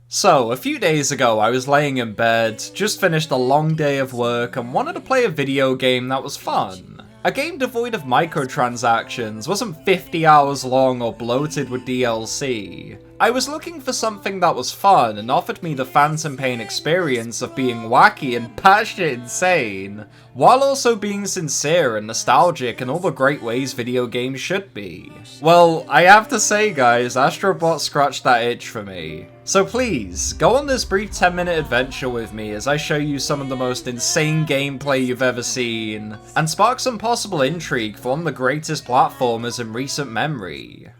So, a few days ago I was laying in bed, just finished a long day of work and wanted to play a video game that was fun. A game devoid of microtransactions, wasn't 50 hours long or bloated with DLC. I was looking for something that was fun and offered me the phantom pain experience of being wacky and batshit insane, while also being sincere and nostalgic in all the great ways video games should be. Well, I have to say guys, Astro Bot scratched that itch for me. So please, go on this brief 10-minute adventure with me as I show you some of the most insane gameplay you've ever seen, and spark some possible intrigue for one of the greatest platformers in recent memory.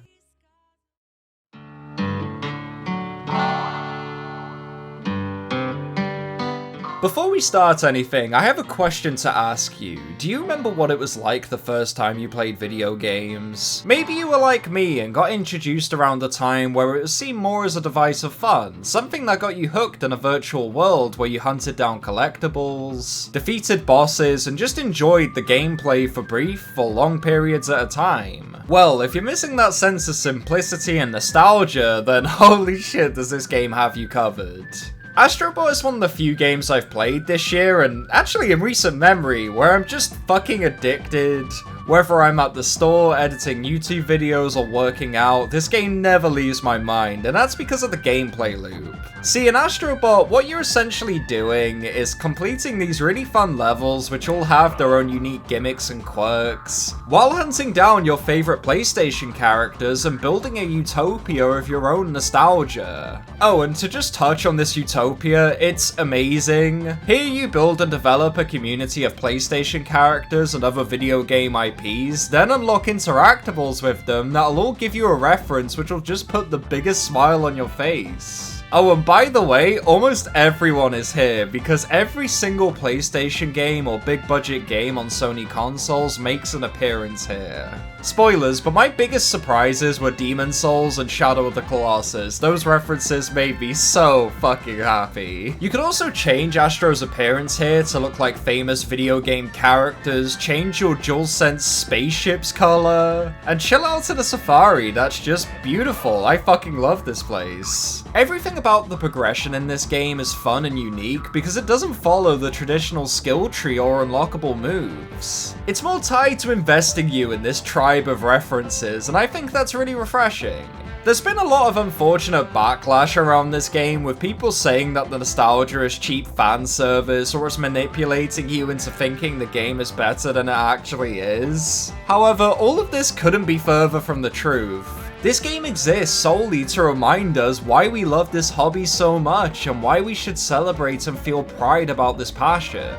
Before we start anything, I have a question to ask you. Do you remember what it was like the first time you played video games? Maybe you were like me and got introduced around a time where it was seen more as a device of fun, something that got you hooked in a virtual world where you hunted down collectibles, defeated bosses, and just enjoyed the gameplay for brief or long periods at a time. Well, if you're missing that sense of simplicity and nostalgia, then holy shit does this game have you covered. Astro Bot is one of the few games I've played this year, and actually in recent memory, where I'm just fucking addicted. Whether I'm at the store, editing YouTube videos, or working out, this game never leaves my mind, and that's because of the gameplay loop. See, in Astro Bot, what you're essentially doing is completing these really fun levels which all have their own unique gimmicks and quirks, while hunting down your favorite PlayStation characters and building a utopia of your own nostalgia. Oh, and to just touch on this utopia, it's amazing. Here you build and develop a community of PlayStation characters and other video game IPs, then unlock interactables with them that'll all give you a reference which will just put the biggest smile on your face. Oh, and by the way, almost everyone is here, because every single PlayStation game or big budget game on Sony consoles makes an appearance here. Spoilers, but my biggest surprises were Demon's Souls and Shadow of the Colossus. Those references made me so fucking happy. You could also change Astro's appearance here to look like famous video game characters, change your DualSense spaceship's color, and chill out in a safari. That's just beautiful. I fucking love this place. Everything about the progression in this game is fun and unique because it doesn't follow the traditional skill tree or unlockable moves. It's more tied to investing you in this tribe of references, and I think that's really refreshing. There's been a lot of unfortunate backlash around this game, with people saying that the nostalgia is cheap fan service or is manipulating you into thinking the game is better than it actually is. However, all of this couldn't be further from the truth. This game exists solely to remind us why we love this hobby so much and why we should celebrate and feel pride about this passion.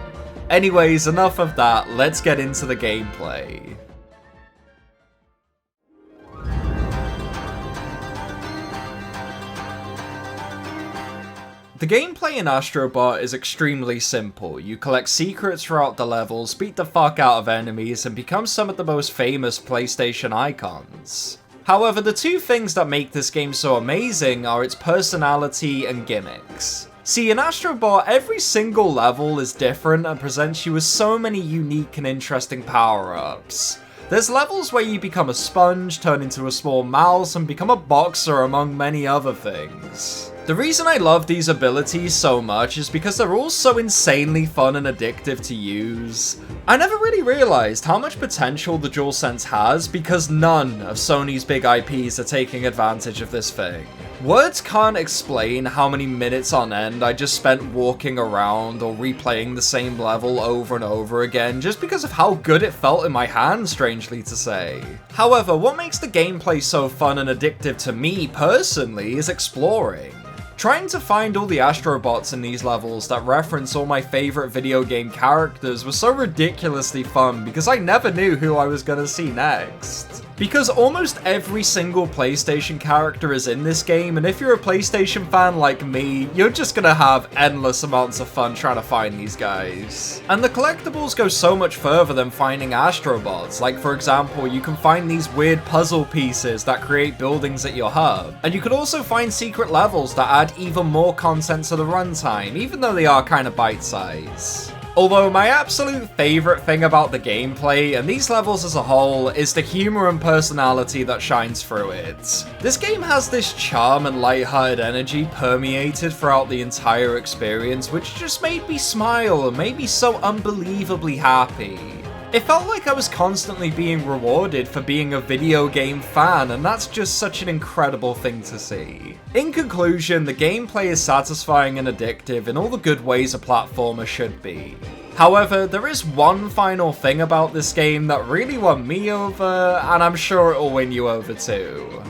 Anyways, enough of that, let's get into the gameplay. The gameplay in Astro Bot is extremely simple. You collect secrets throughout the levels, beat the fuck out of enemies, and become some of the most famous PlayStation icons. However, the two things that make this game so amazing are its personality and gimmicks. See, in Astro Bot, every single level is different and presents you with so many unique and interesting power-ups. There's levels where you become a sponge, turn into a small mouse, and become a boxer, among many other things. The reason I love these abilities so much is because they're all so insanely fun and addictive to use. I never really realized how much potential the DualSense has because none of Sony's big IPs are taking advantage of this thing. Words can't explain how many minutes on end I just spent walking around or replaying the same level over and over again just because of how good it felt in my hand, strangely to say. However, what makes the gameplay so fun and addictive to me personally is exploring. Trying to find all the Astrobots in these levels that reference all my favorite video game characters was so ridiculously fun because I never knew who I was gonna see next. Because almost every single PlayStation character is in this game, and if you're a PlayStation fan like me, you're just gonna have endless amounts of fun trying to find these guys. And the collectibles go so much further than finding Astrobots. Like, for example, you can find these weird puzzle pieces that create buildings at your hub, and you can also find secret levels that add even more content to the runtime, even though they are kind of bite-sized. Although my absolute favourite thing about the gameplay, and these levels as a whole, is the humour and personality that shines through it. This game has this charm and lighthearted energy permeated throughout the entire experience, which just made me smile and made me so unbelievably happy. It felt like I was constantly being rewarded for being a video game fan, and that's just such an incredible thing to see. In conclusion, the gameplay is satisfying and addictive in all the good ways a platformer should be. However, there is one final thing about this game that really won me over, and I'm sure it will win you over too.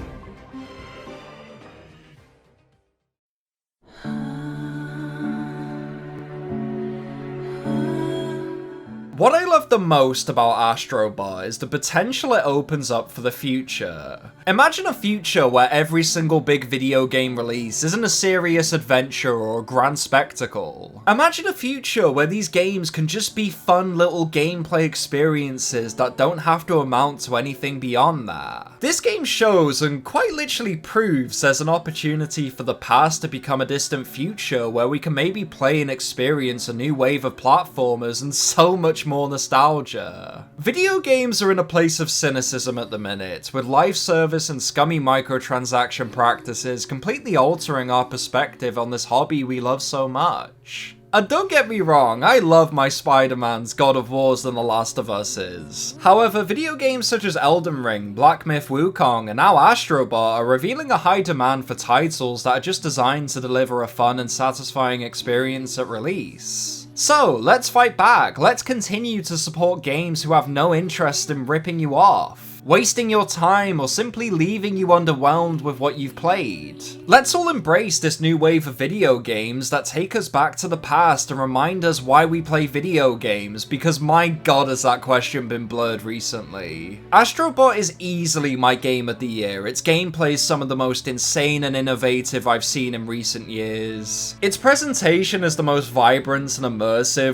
What I love the most about Astro Bot is the potential it opens up for the future. Imagine a future where every single big video game release isn't a serious adventure or a grand spectacle. Imagine a future where these games can just be fun little gameplay experiences that don't have to amount to anything beyond that. This game shows and quite literally proves there's an opportunity for the past to become a distant future where we can maybe play and experience a new wave of platformers and so much more nostalgia. Video games are in a place of cynicism at the minute, with live service and scummy microtransaction practices completely altering our perspective on this hobby we love so much. And don't get me wrong, I love my Spider-Mans, God of Wars, and The Last of Us's. However, video games such as Elden Ring, Black Myth Wukong, and now Astro Bot are revealing a high demand for titles that are just designed to deliver a fun and satisfying experience at release. So, let's fight back. Let's continue to support games who have no interest in ripping you off, wasting your time, or simply leaving you underwhelmed with what you've played. Let's all embrace this new wave of video games that take us back to the past and remind us why we play video games, because my god has that question been blurred recently. Astro Bot is easily my game of the year. Its gameplay is some of the most insane and innovative I've seen in recent years. Its presentation is the most vibrant and immersive,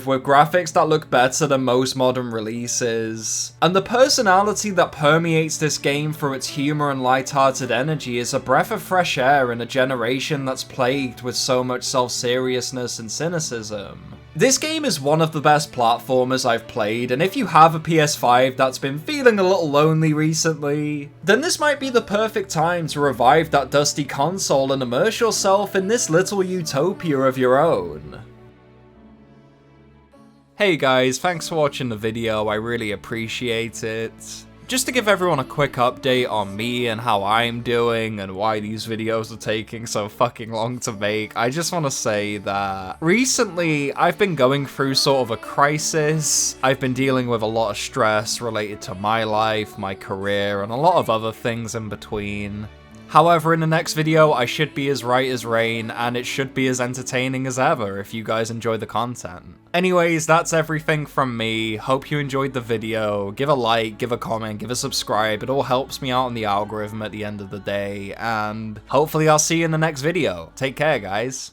with graphics that look better than most modern releases. And the personality that permeates this game through its humor and light-hearted energy is a breath of fresh air in a generation that's plagued with so much self-seriousness and cynicism. This game is one of the best platformers I've played, and if you have a PS5 that's been feeling a little lonely recently, then this might be the perfect time to revive that dusty console and immerse yourself in this little utopia of your own. Hey guys, thanks for watching the video, I really appreciate it. Just to give everyone a quick update on me and how I'm doing and why these videos are taking so fucking long to make, I just want to say that recently I've been going through sort of a crisis. I've been dealing with a lot of stress related to my life, my career, and a lot of other things in between. However, in the next video, I should be as right as rain, and it should be as entertaining as ever if you guys enjoy the content. Anyways, that's everything from me. Hope you enjoyed the video. Give a like, give a comment, give a subscribe. It all helps me out in the algorithm at the end of the day, and hopefully I'll see you in the next video. Take care, guys.